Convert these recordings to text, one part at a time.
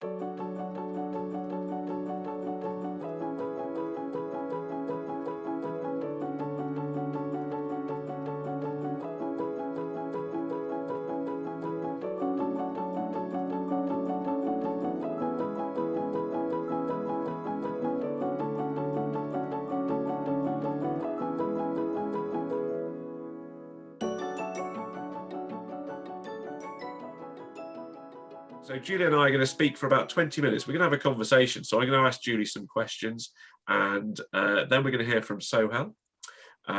So Julie and I are going to speak for about 20 minutes. We're going to have a conversation. So I'm going to ask Julie some questions, and then we're going to hear from Sohel,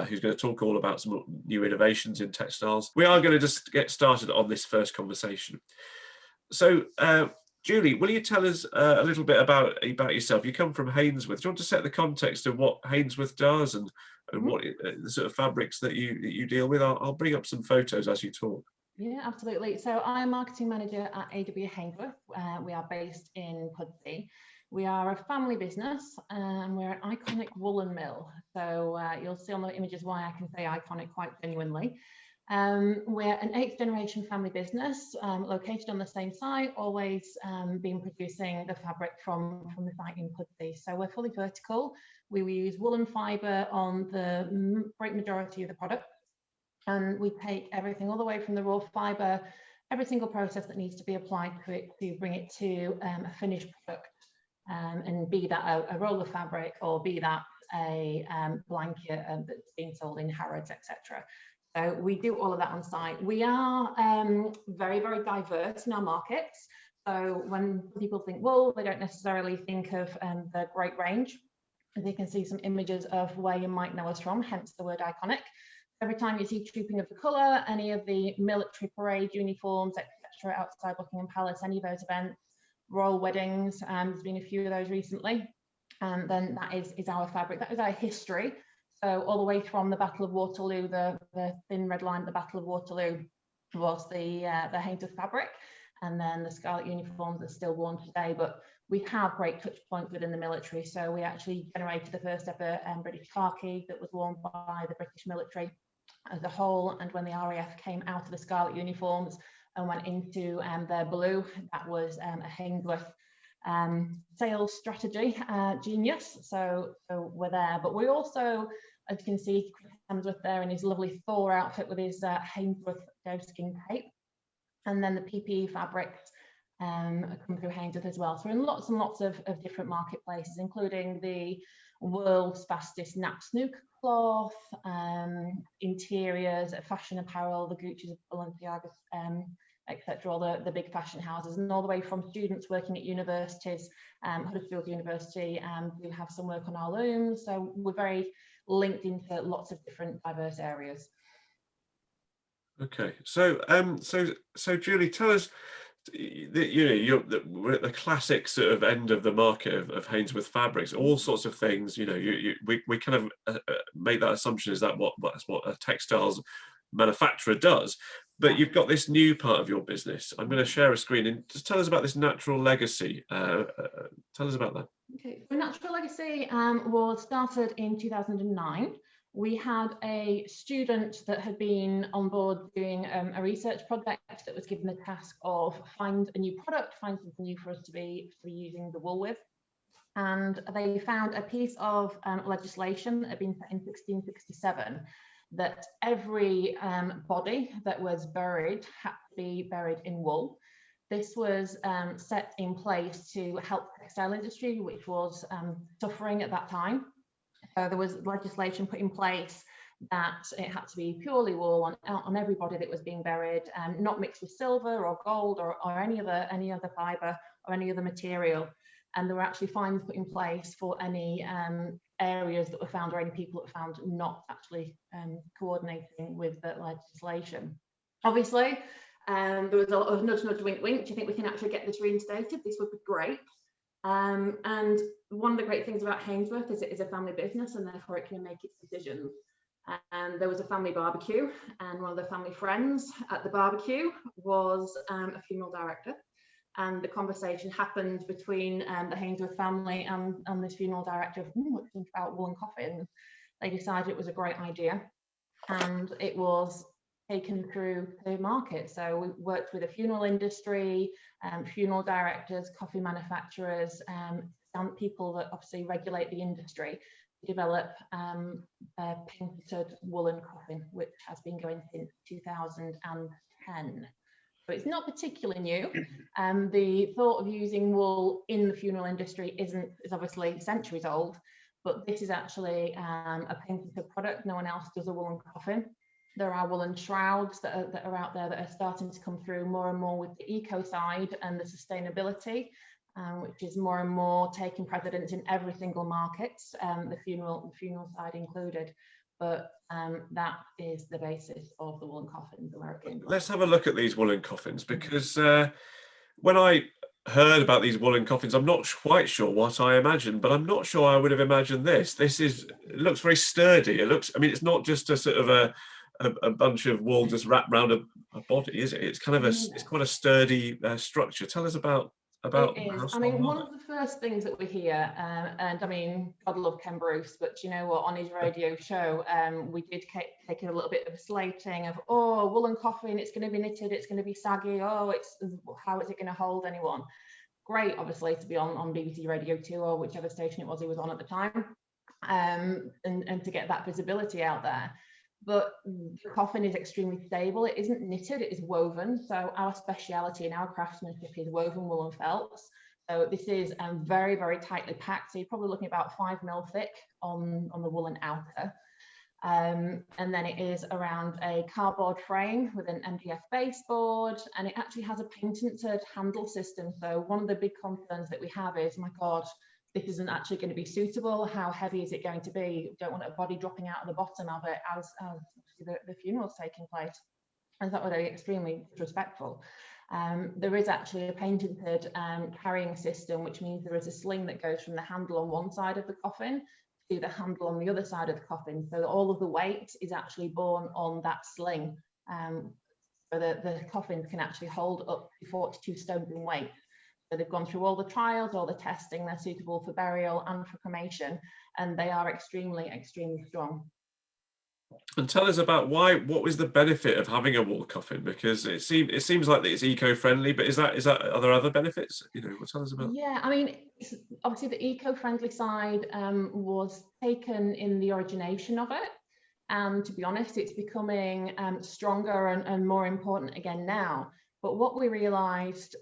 who's going to talk all about some new innovations in textiles. We are going to just get started on this first conversation. So Julie, will you tell us a little bit about yourself? You come from Hainsworth. Do you want to set the context of what Hainsworth does and what the sort of fabrics that you deal with? I'll bring up some photos as you talk. Yeah, absolutely. So I'm marketing manager at AW Hainsworth. We are based in Pudsey. We are a family business and we're an iconic woolen mill. So you'll see on the images why I can say iconic quite genuinely. We're an 8th generation family business located on the same site, always been producing the fabric from the site in Pudsey. So we're fully vertical. We use woolen fibre on the great majority of the product. And we take everything all the way from the raw fibre, every single process that needs to be applied to it to bring it to a finished product. And be that a roll of fabric or be that a blanket that's being sold in Harrods, etc. So we do all of that on site. We are very, very diverse in our markets. So when people think wool, they don't necessarily think of the great range. They can see some images of where you might know us from, hence the word iconic. Every time you see trooping of the colour, any of the military parade uniforms, etc., outside Buckingham Palace, any of those events, royal weddings, there's been a few of those recently, and then that is our fabric. That is our history. So all the way from the Battle of Waterloo, the thin red line at the Battle of Waterloo was the Hainsworth fabric, and then the scarlet uniforms are still worn today. But we have great touch points within the military. So we actually generated the first ever British khaki that was worn by the British military as a whole, and when the RAF came out of the scarlet uniforms and went into their blue, that was a Hainsworth sales strategy genius. So we're there, but we also, as you can see, Chris Hemsworth there in his lovely Thor outfit with his Hainsworth doeskin cape, and then the PPE fabrics come through Hainsworth as well. So we're in lots and lots of different marketplaces, including the world's fastest nap snook cloth, interiors, fashion apparel, the Gucci's, Balenciagas, etc., all the big fashion houses, and all the way from students working at universities. Huddersfield University do have some work on our looms, so we're very linked into lots of different diverse areas. Okay, so so Julie, tell us, we're at the classic sort of end of the market of Hainsworth fabrics, all sorts of things. We kind of make that assumption is that that's what a textiles manufacturer does. But you've got this new part of your business. I'm going to share a screen and just tell us about this Natural Legacy. Tell us about that. Okay, so Natural Legacy was started in 2009. We had a student that had been on board doing a research project that was given the task of find a new product, find something new for us to be using the wool with. And they found a piece of legislation that had been set in 1667 that every body that was buried had to be buried in wool. This was set in place to help the textile industry, which was suffering at that time. There was legislation put in place that it had to be purely wool on every body that was being buried, not mixed with silver or gold or any other fibre or any other material. And there were actually fines put in place for any areas that were found or any people that were found not actually coordinating with the legislation. Obviously, there was a lot of nudge, nudge, wink, wink. Do you think we can actually get this reinstated? This would be great. And one of the great things about Hainsworth is it is a family business and therefore it can make its decisions. And there was a family barbecue, and one of the family friends at the barbecue was a funeral director. And the conversation happened between the Hainsworth family and this funeral director of, let's think about wool and coffin. They decided it was a great idea, and it was taken through the market. So we worked with the funeral industry, funeral directors, coffee manufacturers, and people that obviously regulate the industry to develop a painted woolen coffin, which has been going since 2010. So it's not particularly new. The thought of using wool in the funeral industry is obviously centuries old, but this is actually a painted product. No one else does a woolen coffin. There are woolen shrouds that are out there that are starting to come through more and more with the eco side and the sustainability, which is more and more taking precedence in every single market, the funeral side included. But that is the basis of the woolen coffins. Let's have a look at these woolen coffins, because when I heard about these woolen coffins, I'm not quite sure what I imagined, but I'm not sure I would have imagined this. It looks very sturdy. I mean, it's not just a sort of a bunch of wool just wrapped around a body, is it? It's kind of it's quite a sturdy structure. Tell us about it is. I mean, one of the first things that we hear, and I mean, God love Ken Bruce, but you know what, on his radio show, we did take a little bit of a slating of, oh, woolen coffin, it's going to be knitted, it's going to be saggy, oh, how is it going to hold anyone? Great, obviously, to be on BBC Radio 2 or whichever station it was he was on at the time, and to get that visibility out there. But the coffin is extremely stable. It isn't knitted, it is woven. So our speciality and our craftsmanship is woven woolen felts. So this is very, very tightly packed. So you're probably looking about 5 mil thick on the woolen outer. And then it is around a cardboard frame with an MDF baseboard, and it actually has a patented handle system. So one of the big concerns that we have is, my God, this isn't actually going to be suitable. How heavy is it going to be? We don't want a body dropping out of the bottom of it as the funeral's taking place. And that would be extremely disrespectful. There is actually a patented carrying system, which means there is a sling that goes from the handle on one side of the coffin to the handle on the other side of the coffin. So that all of the weight is actually borne on that sling. So the coffins can actually hold up to 42 stones in weight. So they've gone through all the trials, all the testing, they're suitable for burial and for cremation, and they are extremely, extremely strong. And tell us about what was the benefit of having a wool coffin? Because it seems like it's eco-friendly, but are there other benefits? You know, tell us about. Yeah, I mean, obviously the eco-friendly side was taken in the origination of it. And to be honest, it's becoming stronger and more important again now. But what we realized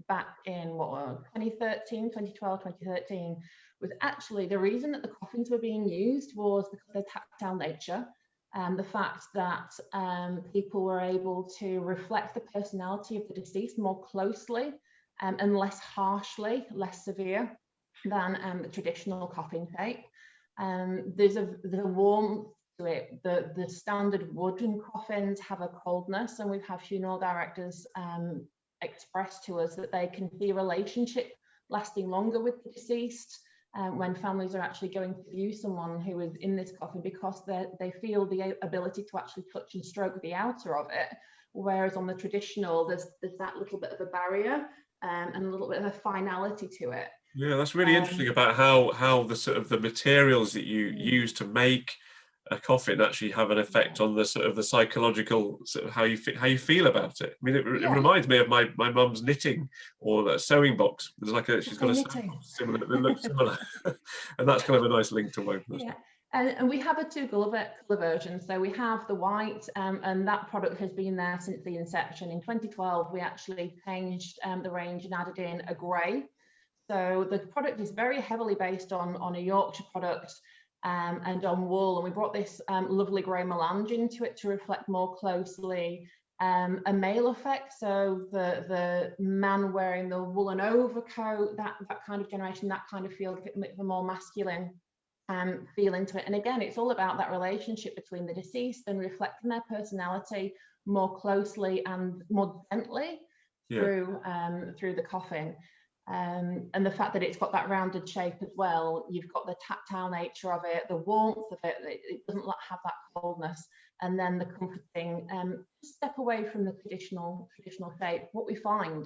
back in 2013, 2012, 2013, was actually the reason that the coffins were being used was because of their tactile nature, and the fact that people were able to reflect the personality of the deceased more closely and less harshly, less severe than the traditional coffin tape. There's a warmth to it. The standard wooden coffins have a coldness, and we've had funeral directors express to us that they can see a relationship lasting longer with the deceased when families are actually going to view someone who is in this coffin, because they feel the ability to actually touch and stroke the outer of it, whereas on the traditional there's that little bit of a barrier and a little bit of a finality to it. Yeah, that's really interesting about how the sort of the materials that you use to make a coffin actually have an effect on the sort of the psychological sort of how you feel about it. I mean, it reminds me of my mum's knitting or sewing box. There's like she's got a sewing box similar, that looks similar, and that's kind of a nice link to woven. Yeah. And we have a two colour version. So we have the white, and that product has been there since the inception. In 2012, we actually changed the range and added in a grey. So the product is very heavily based on a Yorkshire product and on wool. And we brought this lovely grey melange into it to reflect more closely a male effect. So the man wearing the woolen overcoat, that kind of generation, that kind of feel, a more masculine feel into it. And again, it's all about that relationship between the deceased and reflecting their personality more closely and more gently through the coffin. And the fact that it's got that rounded shape as well, you've got the tactile nature of it, the warmth of it, it doesn't have that coldness, and then the comforting. Step away from the traditional shape. What we find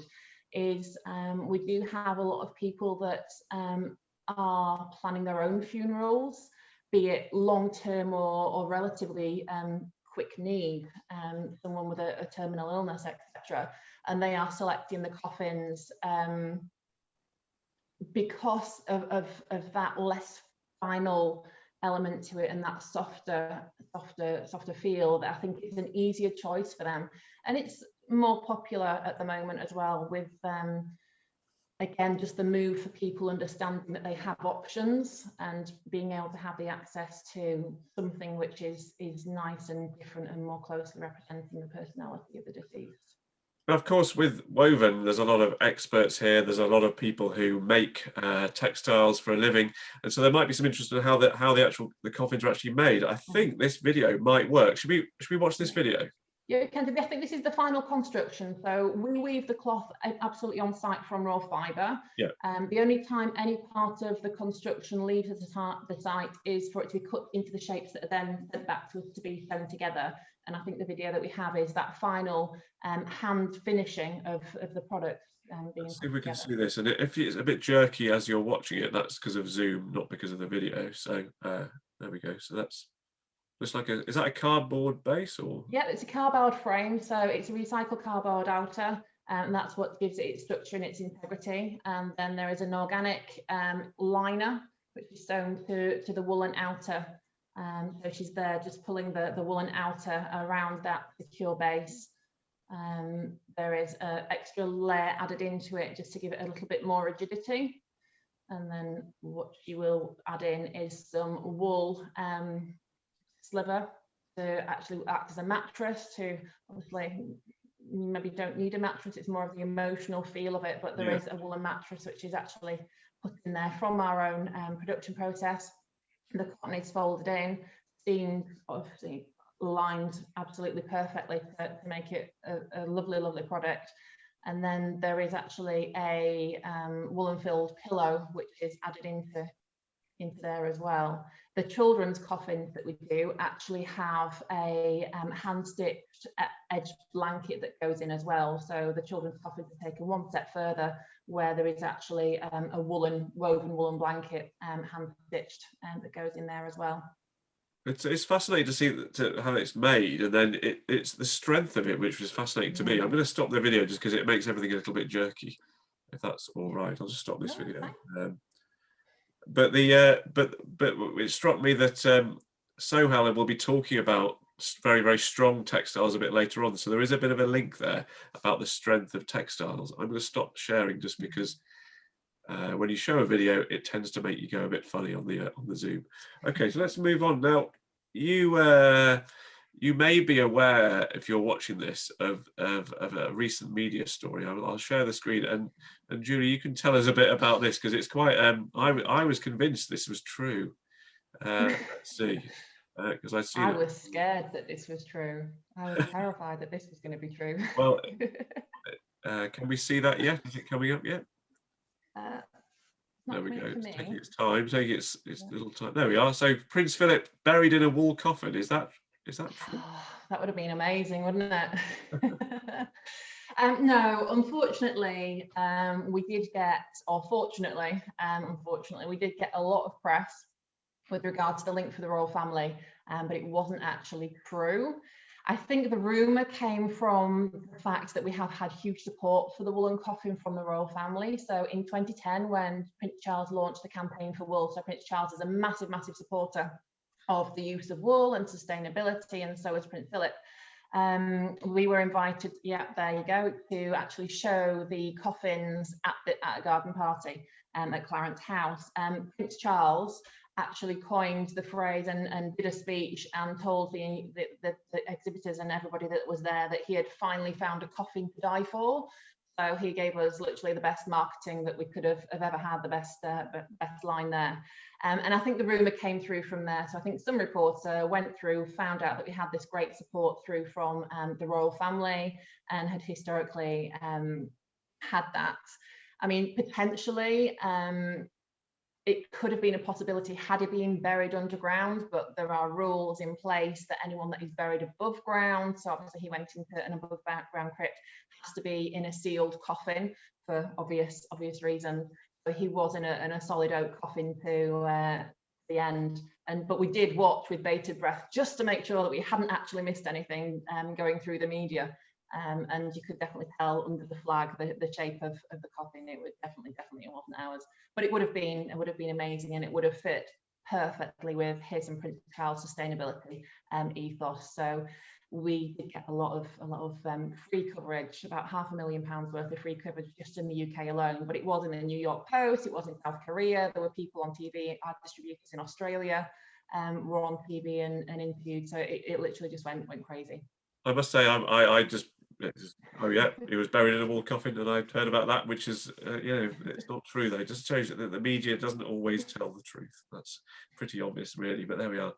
is we do have a lot of people that are planning their own funerals, be it long-term or relatively quick need, someone with a terminal illness, etc. And they are selecting the coffins because of that less final element to it and that softer feel. That I think it's an easier choice for them, and it's more popular at the moment as well, with again, just the move for people understanding that they have options and being able to have the access to something which is nice and different and more closely representing the personality of the deceased. Now, of course, with woven, there's a lot of experts here. There's a lot of people who make textiles for a living, and so there might be some interest in how the coffins are actually made. I think this video might work. Should we watch this video? Yeah, Ken, I think this is the final construction. So we weave the cloth absolutely on site from raw fibre. Yeah. The only time any part of the construction leaves the site is for it to be cut into the shapes that are then sent back to us to be sewn together. And I think the video that we have is that final hand finishing of the product. Let's see if we can see this. And if it's a bit jerky as you're watching it, that's because of Zoom, not because of the video. So there we go. So that's just like is that a cardboard base or? Yeah, it's a cardboard frame. So it's a recycled cardboard outer. And that's what gives it its structure and its integrity. And then there is an organic liner, which is sewn to the woolen outer. So she's there just pulling the woolen outer around that secure base. There is an extra layer added into it just to give it a little bit more rigidity. And then what she will add in is some wool sliver to actually act as a mattress. To obviously, you maybe don't need a mattress, it's more of the emotional feel of it, but there is a woolen mattress which is actually put in there from our own production process. The cotton is folded in, steamed, obviously lined absolutely perfectly to make it a lovely product. And then there is actually a woolen filled pillow which is added into there as well. The children's coffins that we do actually have a hand stitched edge blanket that goes in as well. So the children's coffins are taken one step further, where there is actually a woven woolen blanket hand stitched that goes in there as well. It's fascinating to see how it's made, and then it's the strength of it which was fascinating to me. I'm going to stop the video just because it makes everything a little bit jerky. If that's all right, I'll just stop this video. But it struck me that Sohail will be talking about very strong textiles a bit later on, so there is a bit of a link there about the strength of textiles. I'm going to stop sharing just because when you show a video, it tends to make you go a bit funny on the Zoom. Okay, so let's move on now. You may be aware, if you're watching this, of a recent media story. I'll share the screen, and Julie, you can tell us a bit about this because it's quite. I was convinced this was true. Let's see, because I was scared that this was true. I was terrified that this was going to be true. Well, can we see that yet? Is it coming up yet? There we go. It's taking its time. Taking its little time. There we are. So Prince Philip buried in a wool coffin. Is that true? Oh, that would have been amazing, wouldn't it? No, unfortunately, we did get, or fortunately, unfortunately, we did get a lot of press with regard to the link for the royal family, but it wasn't actually true. I think the rumour came from the fact that we have had huge support for the woolen coffin from the royal family. So in 2010, when Prince Charles launched the campaign for wool, so Prince Charles is a massive supporter of the use of wool and sustainability, and so is Prince Philip. We were invited, there you go, to actually show the coffins at a garden party at Clarence House. Prince Charles actually coined the phrase and did a speech and told the exhibitors and everybody that was there that he had finally found a coffin to die for. So he gave us literally the best marketing that we could have ever had, the best line there. And I think the rumour came through from there. So I think some reporter went through, found out that we had this great support through from the royal family and had historically had that. I mean, potentially, it could have been a possibility had he been buried underground, but there are rules in place that anyone that is buried above ground, so obviously he went into an above ground crypt, has to be in a sealed coffin for obvious reasons. So he was in a solid oak coffin to the end. But we did watch with bated breath just to make sure that we hadn't actually missed anything going through the media. And you could definitely tell under the flag the shape of the coffin. It was definitely it wasn't ours, but it would have been amazing, and it would have fit perfectly with his and Prince Charles' sustainability ethos. So we did get a lot of free coverage, about £500,000 worth of free coverage just in the UK alone. But it was in the New York Post, it was in South Korea, there were people on TV, our distributors in Australia were on TV and interviewed. So it literally just went crazy. I must say, oh yeah, he was buried in a wool coffin, and I've heard about that, which is, it's not true though. It just shows that the media doesn't always tell the truth. That's pretty obvious, really, but there we are.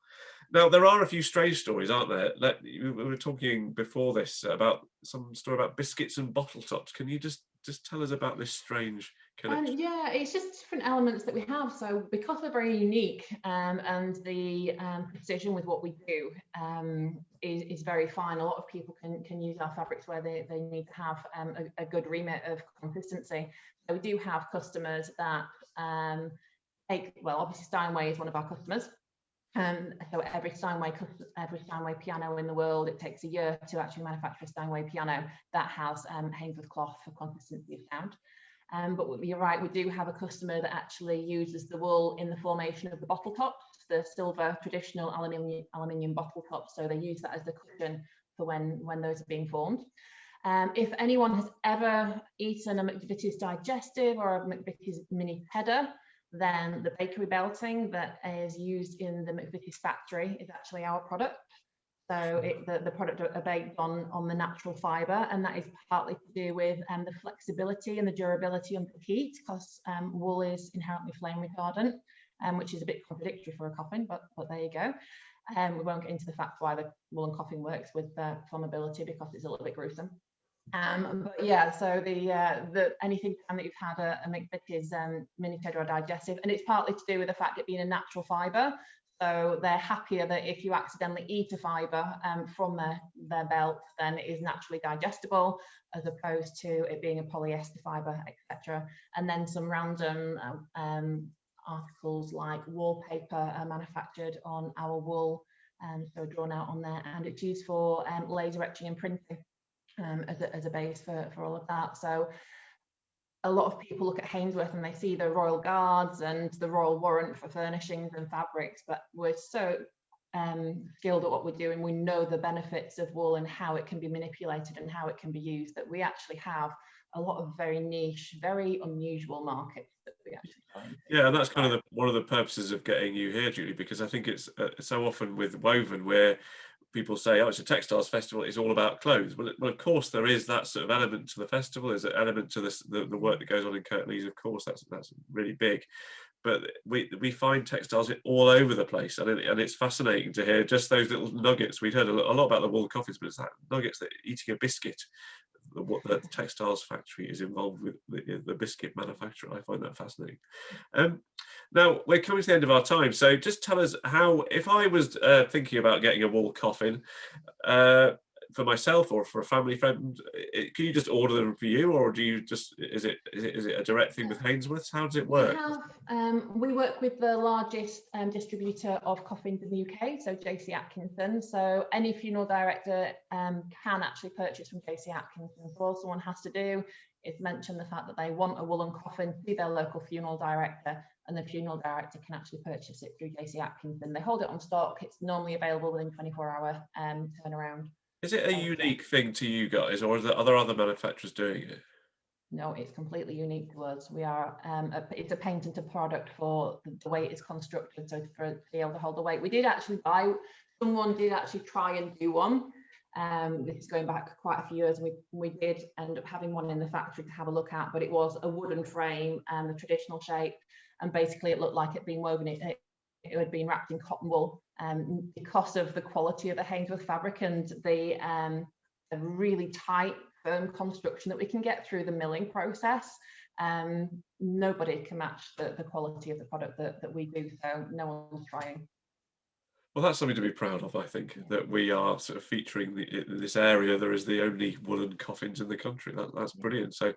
Now, there are a few strange stories, aren't there? We were talking before this about some story about biscuits and bottle tops. Can you just tell us about this strange connection? Yeah, it's just different elements that we have. So because we're very unique, and the precision with what we do is very fine. A lot of people can use our fabrics where they need to have a good remit of consistency. So we do have customers that obviously Steinway is one of our customers. So every Steinway piano in the world, it takes a year to actually manufacture a Steinway piano that has Hainsworth cloth for consistency of sound. But you're right, we do have a customer that actually uses the wool in the formation of the bottle tops, the silver traditional aluminium bottle tops. So they use that as the cushion for when those are being formed. If anyone has ever eaten a McVitie's digestive or a McVitie's mini cheddar, then the bakery belting that is used in the McVitie's factory is actually our product. So the product are baked on the natural fibre, and that is partly to do with the flexibility and the durability under heat, because wool is inherently flame retardant, which is a bit contradictory for a coffin, but there you go. We won't get into the fact why the woolen coffin works with flammability, because it's a little bit gruesome. But yeah, so the anything that you've had a McVitie's mini cheddar or digestive, and it's partly to do with the fact it being a natural fibre. So they're happier that if you accidentally eat a fibre from their belt, then it is naturally digestible, as opposed to it being a polyester fibre, etc. And then some random articles like wallpaper are manufactured on our wool, so drawn out on there, and it's used for laser etching and printing as a base for all of that. So a lot of people look at Hainsworth and they see the Royal Guards and the Royal Warrant for furnishings and fabrics, but we're so skilled at what we're doing. We know the benefits of wool and how it can be manipulated and how it can be used, that we actually have a lot of very niche, very unusual markets that we actually go into. Yeah, and that's kind of one of the purposes of getting you here, Julie, because I think it's so often with woven where people say, oh, it's a textiles festival, it's all about clothes. Well, of course, there is that sort of element to the festival. There's an element to the work that goes on in Kirklees, of course, that's really big. But we find textiles all over the place, and it's fascinating to hear just those little nuggets. We'd heard a lot about the wool coffins, but it's that nuggets that eating a biscuit, what the textiles factory is involved with the biscuit manufacturer. I find that fascinating. Now we're coming to the end of our time, so just tell us how, if I was thinking about getting a wool coffin for myself or for a family friend, can you just order them for you, or do you just is it a direct thing with Hainsworth? How does it work? We work with the largest distributor of coffins in the UK, so JC Atkinson. So any funeral director can actually purchase from JC Atkinson. So all someone has to do is mention the fact that they want a woolen coffin to their local funeral director, and the funeral director can actually purchase it through JC Atkinson. They hold it on stock. It's normally available within 24-hour turnaround. Is it a unique thing to you guys, or are there other manufacturers doing it? No, it's completely unique to us. We are it's a patented product for the way it is constructed, so for to be able to hold the weight. Someone did actually try and do one. This is going back quite a few years. We did end up having one in the factory to have a look at, but it was a wooden frame and the traditional shape, and basically it looked like it'd been woven. It had been wrapped in cotton wool, because of the quality of the Hainsworth fabric and the really tight, firm construction that we can get through the milling process. Nobody can match the quality of the product that we do, so no one's trying. Well, that's something to be proud of, I think, that we are sort of featuring in this area. There is the only woolen coffins in the country. That's brilliant. So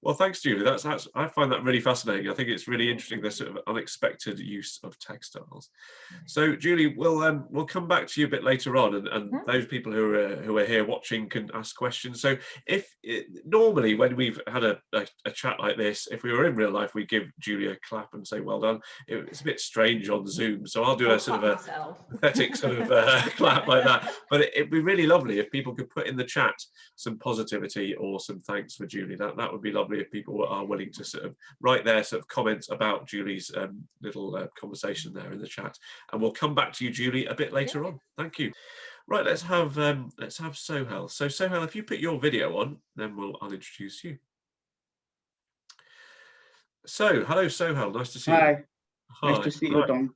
Well, thanks, Julie. That's I find that really fascinating. I think it's really interesting, the sort of unexpected use of textiles. So, Julie, we'll come back to you a bit later on, and Mhm. those people who are here watching can ask questions. So, if normally when we've had a chat like this, if we were in real life, we'd give Julie a clap and say well done. It's a bit strange on Zoom, so I'll do I'll a sort clap of a myself. pathetic sort of clap like that. But it'd be really lovely if people could put in the chat some positivity or some thanks for Julie. That would be lovely if people are willing to sort of write their sort of comments about Julie's little conversation there in the chat. And we'll come back to you, Julie, a bit later on. Thank you. Right, let's have Sohail. So Sohail, if you put your video on, then I'll introduce you. So, hello Sohail, nice to see you. Hi, nice Hi. to see you, Tom.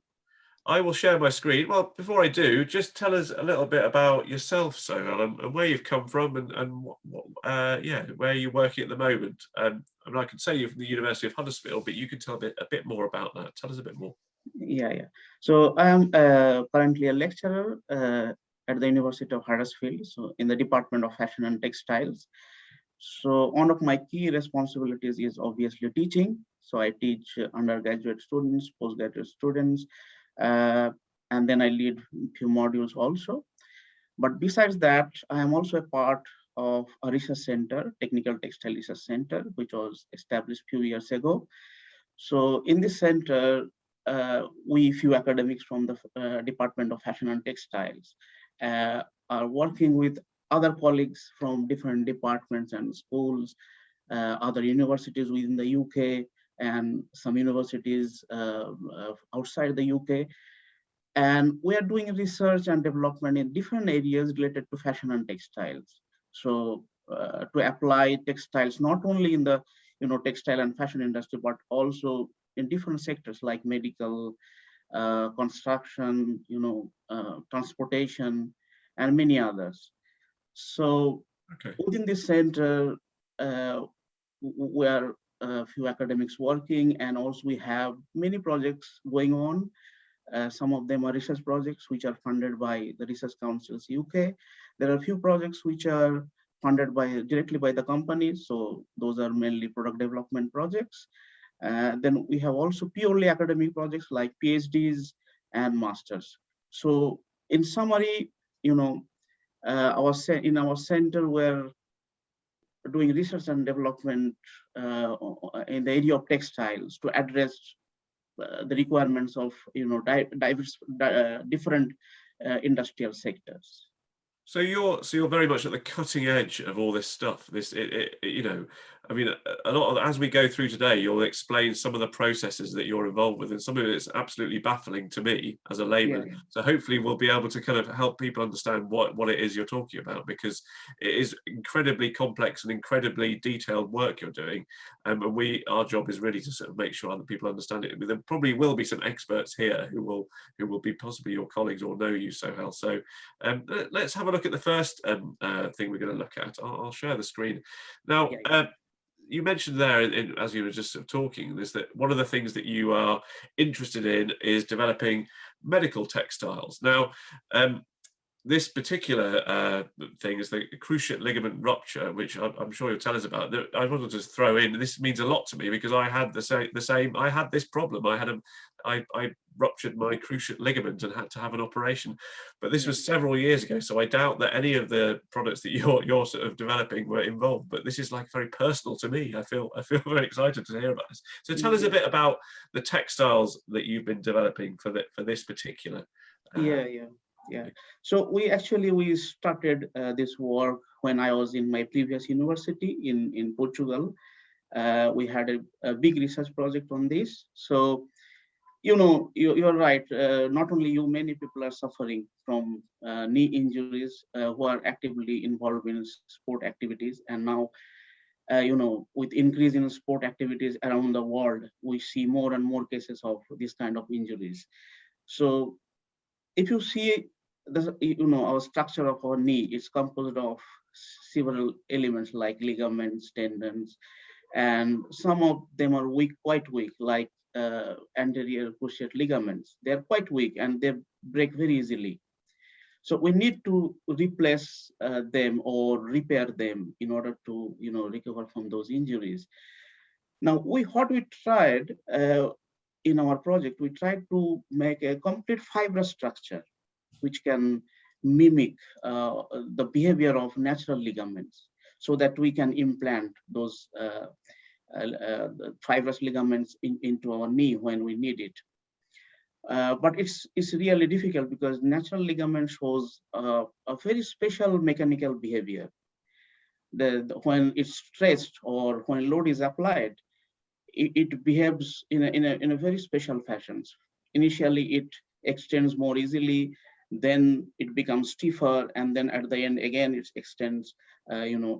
I will share my screen. Well, before I do, just tell us a little bit about yourself, Sohail, and where you've come from, and where you're working at the moment. I mean, I can say you're from the University of Huddersfield, but you can tell a bit more about that. Tell us a bit more. Yeah. So I am currently a lecturer at the University of Huddersfield, so in the Department of Fashion and Textiles. So one of my key responsibilities is obviously teaching. So I teach undergraduate students, postgraduate students, and then I lead a few modules also. But besides that, I am also a part of a research center, Technical Textile Research Center, which was established a few years ago. So in this center, we few academics from the Department of Fashion and Textiles are working with other colleagues from different departments and schools, other universities within the UK, and some universities outside the UK. And we are doing research and development in different areas related to fashion and textiles. So to apply textiles, not only in the textile and fashion industry, but also in different sectors like medical, construction, transportation, and many others. So within this center, we are a few academics working, and also we have many projects going on. Some of them are research projects which are funded by the Research Councils UK. There are a few projects which are funded directly by the companies. So those are mainly product development projects. Then we have also purely academic projects like PhDs and masters. So in summary, in our center, we're doing research and development in the area of textiles to address the requirements of different industrial sectors. So you're very much at the cutting edge of all this stuff. I mean, a lot of, as we go through today, you'll explain some of the processes that you're involved with, and some of it is absolutely baffling to me as a layman. Yeah. So hopefully we'll be able to kind of help people understand what it is you're talking about, because it is incredibly complex and incredibly detailed work you're doing. And our job is really to sort of make sure that people understand it. There probably will be some experts here who will be possibly your colleagues or know you, Sohail. So let's have a look at the first thing we're going to look at. I'll share the screen now. You mentioned there, as you were just sort of talking, is that one of the things that you are interested in is developing medical textiles. Now, this particular thing is the cruciate ligament rupture, which I'm sure you'll tell us about. I wanted to throw in, this means a lot to me because I had the same. I had this problem. I ruptured my cruciate ligament and had to have an operation, but this was several years ago. So I doubt that any of the products that you're sort of developing were involved. But this is like very personal to me. I feel very excited to hear about this. So tell us a bit about the textiles that you've been developing for this particular. Yeah. So we started this work when I was in my previous university in Portugal. We had a big research project on this. So, you're right. Not only you, many people are suffering from knee injuries who are actively involved in sport activities. And now, with increase in sport activities around the world, we see more and more cases of this kind of injuries. So if you see our structure of our knee is composed of several elements like ligaments, tendons, and some of them are quite weak, like anterior cruciate ligaments. They're quite weak and they break very easily. So we need to replace them or repair them in order to, recover from those injuries. Now, what we tried in our project, we tried to make a complete fibrous structure which can mimic the behavior of natural ligaments, so that we can implant those fibrous ligaments into our knee when we need it. But it's really difficult because natural ligament shows a very special mechanical behavior. When it's stretched or when load is applied, it behaves in a very special fashion. Initially, it extends more easily, then it becomes stiffer, and then at the end again it extends,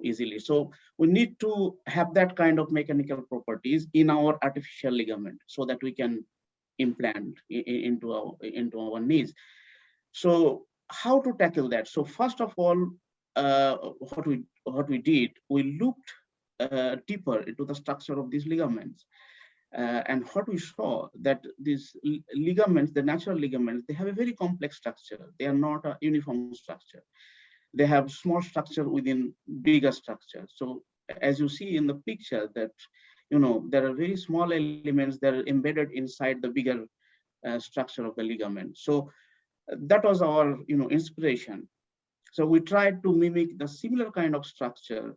easily. So we need to have that kind of mechanical properties in our artificial ligament so that we can implant into our knees. So how to tackle that? So first of all, what we did, we looked deeper into the structure of these ligaments. And what we saw that these ligaments, the natural ligaments, they have a very complex structure. They are not a uniform structure. They have small structure within bigger structure. So as you see in the picture that, there are very small elements that are embedded inside the bigger structure of the ligament. So that was our, inspiration. So we tried to mimic the similar kind of structure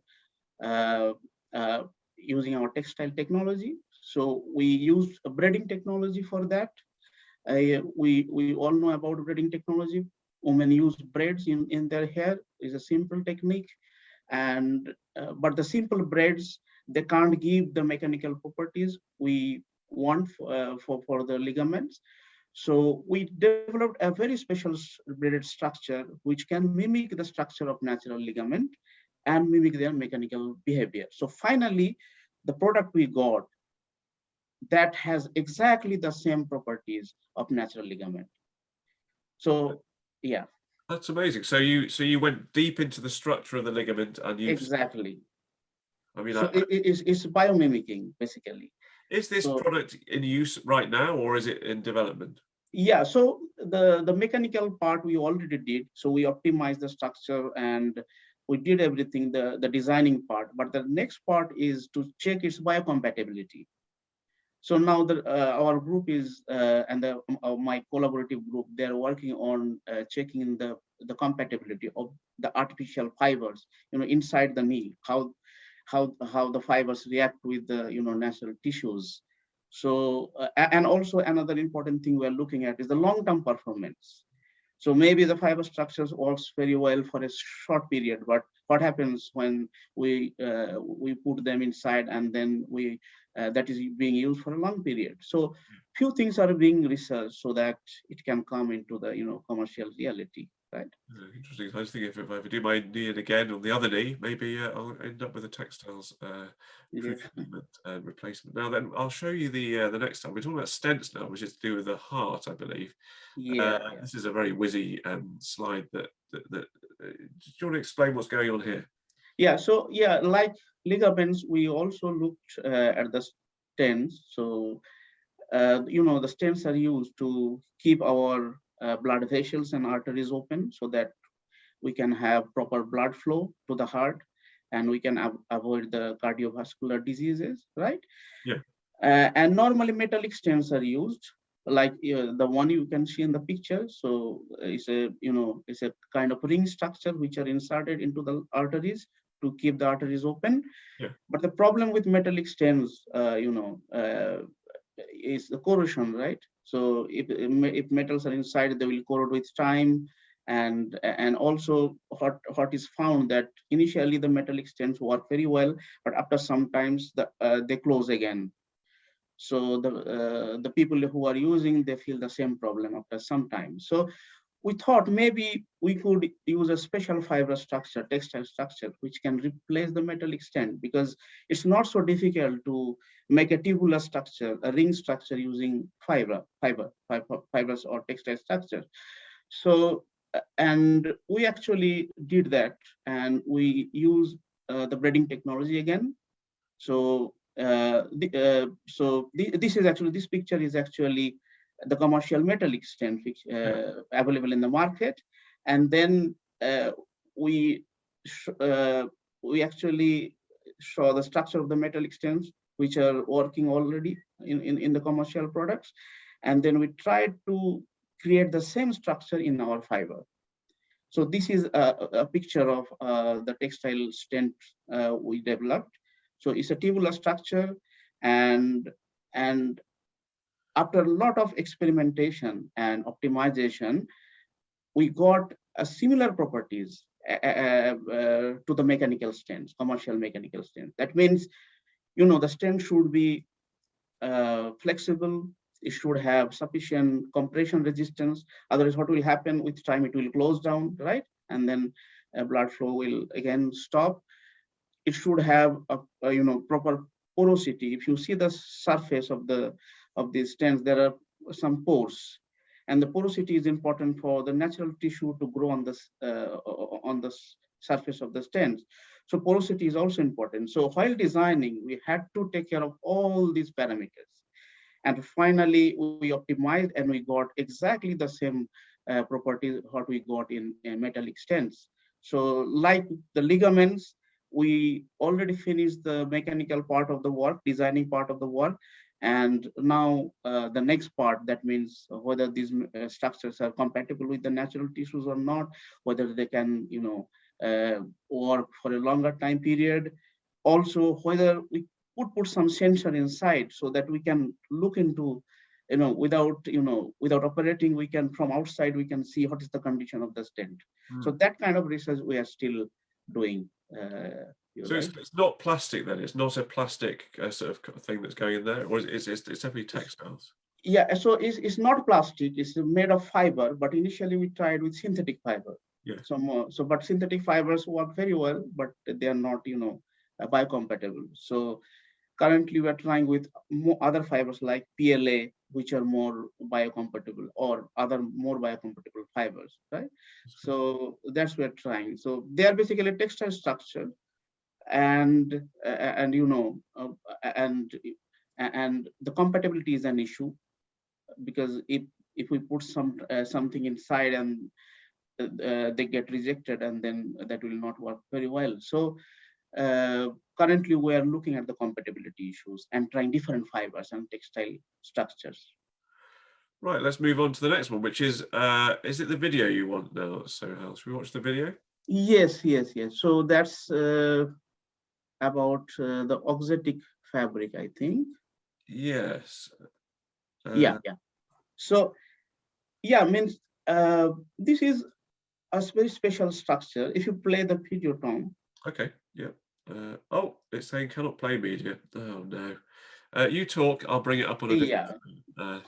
using our textile technology. So we used a braiding technology for that. We all know about braiding technology. Women use braids in their hair. It's a simple technique, and but the simple braids, they can't give the mechanical properties we want for the ligaments. So we developed a very special braided structure which can mimic the structure of natural ligament and mimic their mechanical behavior. So finally, the product we got that has exactly the same properties of natural ligament. So yeah, That's amazing. So you went deep into the structure of the ligament and you exactly. I mean, So it's biomimicking basically. is this So, product in use right now or is it in development? yeah, so the mechanical part we already did. So we optimized the structure and we did everything, the designing part. But the next part is to check its biocompatibility. So now our group is and my collaborative group, they're working on checking the compatibility of the artificial fibers, inside the knee, how the fibers react with the natural tissues. So and also another important thing we're looking at is the long-term performance. So maybe the fiber structures works very well for a short period, but what happens when we put them inside and then that is being used for a long period? So few things are being researched so that it can come into the commercial reality, right? Interesting. I was thinking if I ever do my knee again on the other knee, maybe I'll end up with a textiles treatment and replacement. Now then, I'll show you the next time. We're talking about stents now, which is to do with the heart, I believe. Yeah. This is a very whizzy slide that do you want to explain what's going on here? Yeah, so yeah, like ligaments, we also looked at the stents. So the stents are used to keep our blood vessels and arteries open so that we can have proper blood flow to the heart and we can avoid the cardiovascular diseases, right? Yeah. And normally metallic stents are used, like the one you can see in the picture. So it's a kind of ring structure which are inserted into the arteries to keep the arteries open. Yeah. But the problem with metallic stents, is the corrosion, right? So if metals are inside, they will corrode with time. And also what is found that initially the metallic stents work very well, but after sometimes they close again. So the people who are using, they feel the same problem after some time. So we thought maybe we could use a special fiber structure, textile structure, which can replace the metallic stent, because it's not so difficult to make a tubular structure, a ring structure using fibers or textile structure. So, and we actually did that, and we use the braiding technology again. So, this picture is actually the commercial metallic stent which available in the market, And then we actually show the structure of the metallic stems, which are working already in the commercial products. And then we try to create the same structure in our fiber. So this is a picture of the textile stent we developed. So it's a tubular structure, and after a lot of experimentation and optimization, we got a similar properties to the mechanical stents, commercial mechanical stents. That means, the stent should be flexible. It should have sufficient compression resistance. Otherwise, what will happen with time? It will close down, right? And then blood flow will again stop. It should have a proper porosity. If you see the surface of these stents, there are some pores, and the porosity is important for the natural tissue to grow on the surface of the stents. So porosity is also important. So while designing, we had to take care of all these parameters. And finally, we optimized and we got exactly the same properties what we got in metallic stents. So like the ligaments, we already finished the mechanical part of the work, designing part of the work. And now the next part, that means whether these structures are compatible with the natural tissues or not, whether they can, work for a longer time period. Also, whether we could put some sensor inside so that we can look into, without operating, we can, from outside, we can see what is the condition of the stent. So that kind of research we are still doing. So right? it's not plastic then? It's not a plastic sort of thing that's going in there, or it's definitely textiles? Yeah, so it's not plastic. It's made of fiber, but initially we tried with synthetic fiber. Yeah. But synthetic fibers work very well, but they are not, biocompatible. So currently we're trying with other fibers like PLA, which are more biocompatible, or other more biocompatible fibers, right? So that's what we're trying. So they are basically textile structure, and the compatibility is an issue, because if we put something inside and they get rejected, and then that will not work very well. So currently we are looking at the compatibility issues and trying different fibers and textile structures. Right, let's move on to the next one, which is it the video you want now? So should we watch the video? Yes. So that's about the auxetic fabric, I think. Yes. Yeah. So means this is a very special structure. If you play the video, Tom. Okay. Yeah. Oh, it's saying cannot play media. Oh no. You talk. I'll bring it up on a different.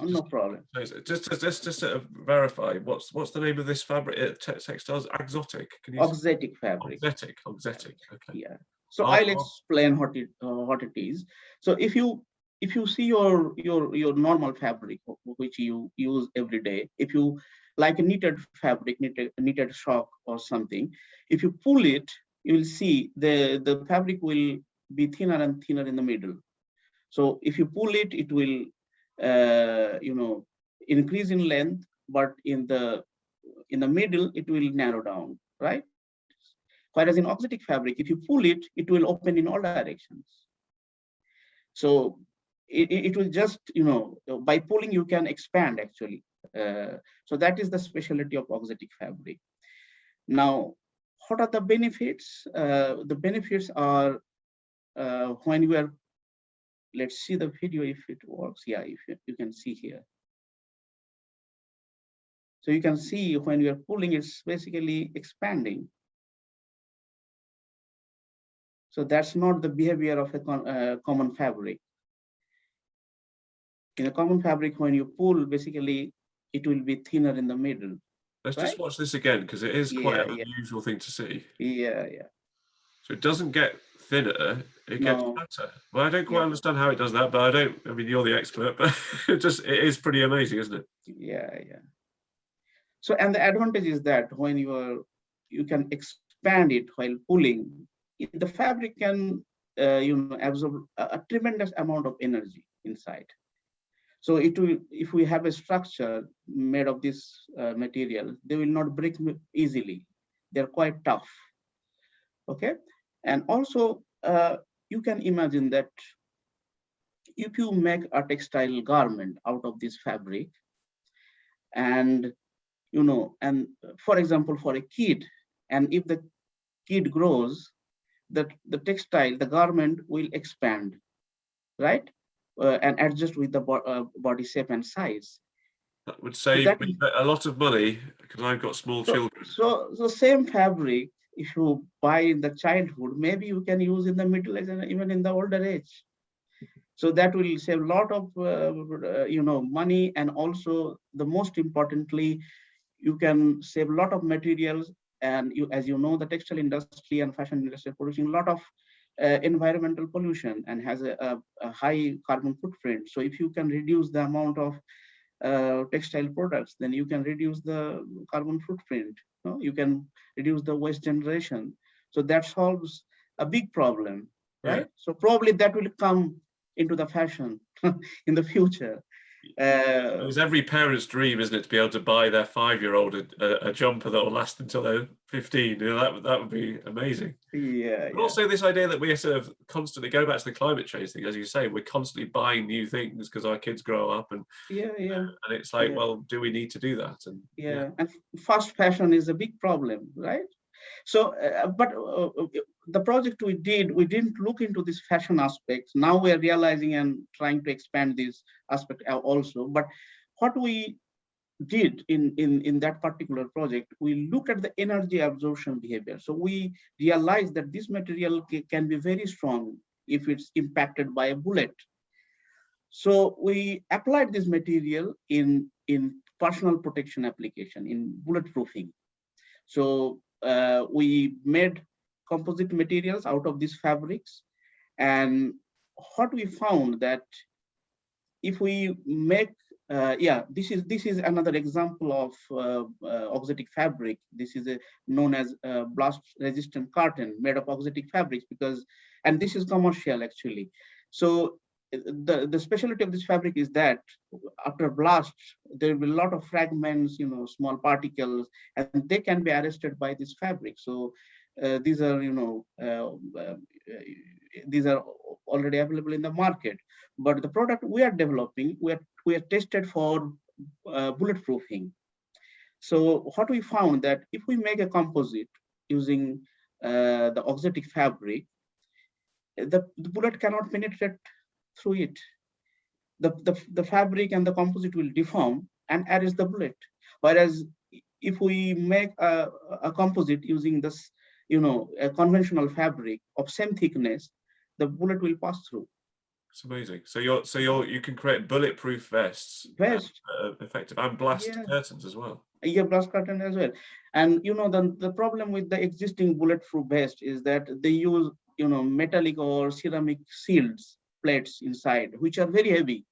No problem. Just to sort of verify, what's the name of this fabric? Textiles, Axotic. Can you? Auxetic fabric. Auxetic. Okay. Yeah. So I'll explain what it is. So if you see your normal fabric, which you use every day, if you like a knitted fabric, knitted sock or something, if you pull it, you will see the fabric will be thinner and thinner in the middle. So if you pull it, it will increase in length, but in the middle it will narrow down, right? Whereas in auxetic fabric, if you pull it, it will open in all directions. So it will just, by pulling you can expand actually. So that is the specialty of auxetic fabric. Now, what are the benefits? The benefits are when you are, let's see the video if it works. Yeah, if you can see here. So you can see when you are pulling, it's basically expanding. So that's not the behavior of a common fabric. In a common fabric, when you pull, basically it will be thinner in the middle. Let's just watch this again, because it is quite an unusual thing to see. Yeah. So it doesn't get thinner, it gets fatter. Well, I don't quite understand how it does that, but I mean, you're the expert, but it is pretty amazing, isn't it? Yeah. So, and the advantage is that when you can expand it while pulling, the fabric can absorb a tremendous amount of energy inside. So if we have a structure made of this material, they will not break easily. They're quite tough. Okay, and also you can imagine that if you make a textile garment out of this fabric, and and for example, for a kid, and if the kid grows, the textile, the garment will expand, right? And adjust with the body shape and size. That would So save that me a lot of money because I've got small children. so same fabric, if you buy in the childhood, maybe you can use in the middle age and even in the older age. So that will save a lot of money, and also the most importantly, you can save a lot of materials. And as you know, the textile industry and fashion industry are producing a lot of environmental pollution and has a high carbon footprint. So if you can reduce the amount of textile products, then you can reduce the carbon footprint. You can reduce the waste generation. So that solves a big problem, Yeah. right? So probably that will come into the fashion in the future. It's every parent's dream, isn't it, to be able to buy their 5-year-old a jumper that will last until they're 15. That would be amazing. Yeah, But also this idea that we're sort of constantly go back to the climate change thing, as you say, we're constantly buying new things because our kids grow up, and it's like, well, do we need to do that? And and fast fashion is a big problem, right? So, but the project we didn't look into this fashion aspects. Now we're realizing and trying to expand this aspect also. But what we did in that particular project, we looked at the energy absorption behavior. So we realized that this material can be very strong if it's impacted by a bullet. So we applied this material in personal protection application, in bulletproofing. So we made composite materials out of these fabrics, and what we found that if we make this is another example of auxetic fabric. This is known as blast resistant carton made of auxetic fabrics, and this is commercial actually. So the specialty of this fabric is that after blast, there will be a lot of fragments, small particles, and they can be arrested by this fabric. So these are these are already available in the market. But the product we are developing, we are tested for bulletproofing. So what we found that if we make a composite using the auxetic fabric, the bullet cannot penetrate through it. The fabric and the composite will deform and arrest the bullet. Whereas if we make a composite using this, a conventional fabric of same thickness, the bullet will pass through. it's amazing. So you can create bulletproof vests, effective, and blast curtains as well. Yeah, blast curtain as well. And the problem with the existing bulletproof vest is that they use metallic or ceramic shields plates inside, which are very heavy.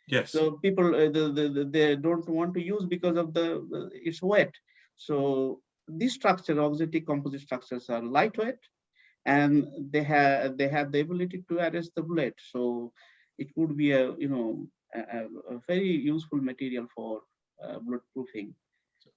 Yes. So people they don't want to use because of it's wet. So these structure, auxetic composite structures, are lightweight, and they have the ability to arrest the bullet. So it would be a very useful material for bulletproofing.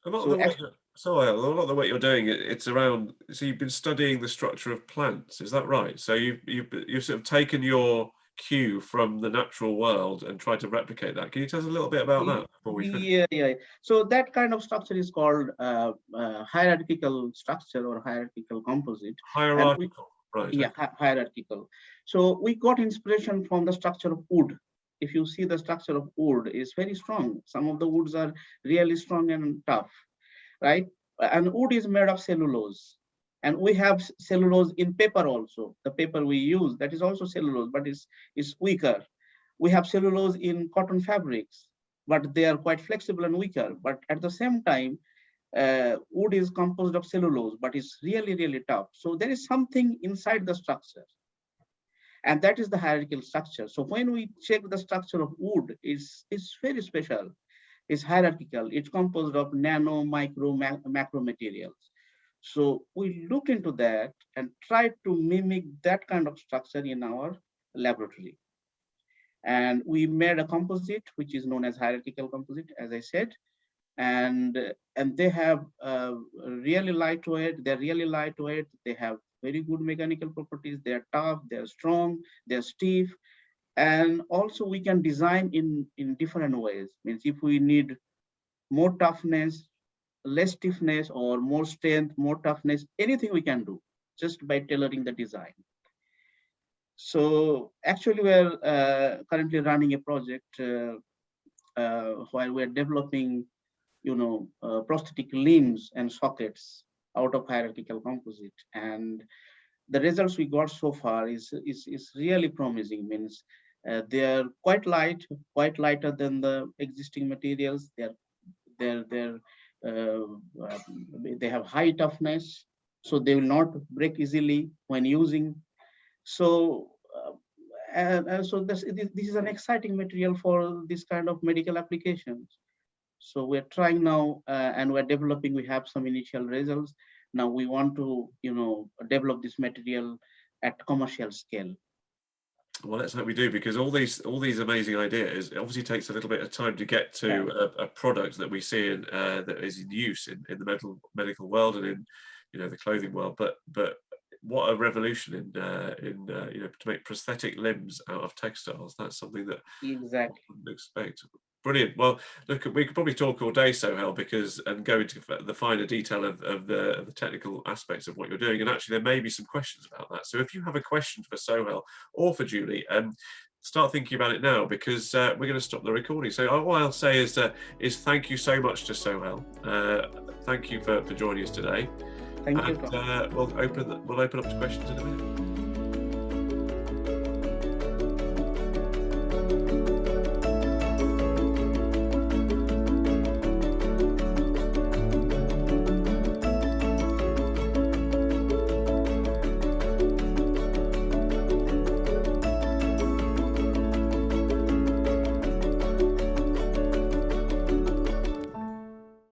A lot of the work you're doing, it's around. So you've been studying the structure of plants, is that right? So you've sort of taken your cue from the natural world and tried to replicate that. Can you tell us a little bit about that before we finish? Yeah. So that kind of structure is called hierarchical structure or hierarchical composite. Hierarchical, right? Yeah, hierarchical. So we got inspiration from the structure of wood. If you see the structure of wood, is very strong. Some of the woods are really strong and tough, right? And wood is made of cellulose. And we have cellulose in paper also. The paper we use, that is also cellulose, but it's weaker. We have cellulose in cotton fabrics, but they are quite flexible and weaker. But at the same time, wood is composed of cellulose, but it's really, really tough. So there is something inside the structure. And that is the hierarchical structure. So when we check the structure of wood, it's very special. It's hierarchical. It's composed of nano, micro, macro materials. So we look into that and try to mimic that kind of structure in our laboratory. And we made a composite, which is known as hierarchical composite, as I said. And they have really lightweight. They're really lightweight. They have very good mechanical properties. They're tough, they're strong, they're stiff. And also we can design in different ways. Means if we need more toughness, less stiffness, or more strength, more toughness, anything we can do just by tailoring the design. So actually we're currently running a project while we're developing, prosthetic limbs and sockets out of hierarchical composite. And the results we got so far is really promising. Means they are quite light, quite lighter than the existing materials. They have high toughness, so they will not break easily when using. So so this is an exciting material for this kind of medical applications. So we're trying now, and we're developing. We have some initial results. Now we want to, develop this material at commercial scale. Well, let's hope we do, because all these amazing ideas, it obviously takes a little bit of time to get to a product that we see in, that is in use in the medical world and in the clothing world. But what a revolution in to make prosthetic limbs out of textiles. That's something that exactly I wouldn't expect. Brilliant. Well, look, we could probably talk all day, Sohail, and go into the finer detail of the technical aspects of what you're doing. And actually, there may be some questions about that. So if you have a question for Sohail or for Julie, start thinking about it now, because we're going to stop the recording. So what I'll say is thank you so much to Sohail. Thank you for joining us today. Thank you. We'll open up to questions in a minute.